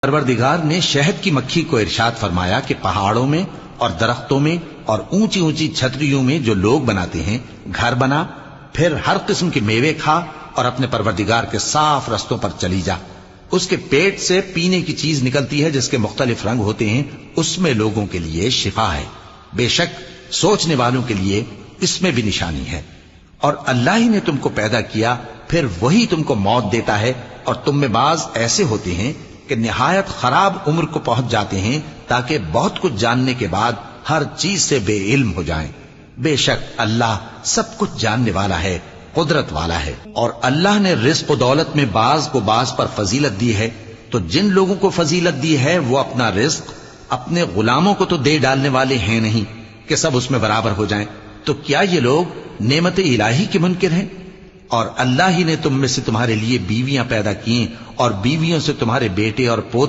परवरदिगार ने शहद की मक्खी को इरशाद फरमाया कि पहाड़ों में और दरख्तों में और ऊंची ऊंची छतरियों में जो लोग बनाते हैं घर बना, फिर हर किस्म के मेवे खा और अपने परवरदिगार के साफ रस्तों पर चली जा। उसके पेट से पीने की चीज निकलती है जिसके मुख्तलिफ रंग होते हैं, उसमें लोगों के लिए शिफा है। बेशक सोचने वालों के लिए इसमें भी निशानी है। और अल्लाह ही ने तुमको पैदा किया, फिर वही तुमको मौत देता है, और तुम में बाज ऐसे होते हैं कि निहायत खराब उम्र को पहुंच जाते हैं ताकि बहुत कुछ जानने के बाद हर चीज से बेइल्म हो जाएं। बेशक अल्लाह सब कुछ जानने वाला है, कुदरत वाला है। और अल्लाह ने रिज़्क़ और दौलत में बाज को बाज पर फजीलत दी है, तो जिन लोगों को फजीलत दी है वो अपना रिज़्क़ अपने गुलामों को तो दे डालने वाले हैं नहीं कि सब उसमें बराबर हो जाएं। तो क्या ये लोग नेमत इलाही के मुनकिर हैं? और अल्लाह ही ने तुम में से तुम्हारे लिए बीवियां पैदा की और बीवियों से तुम्हारे बेटे और पोते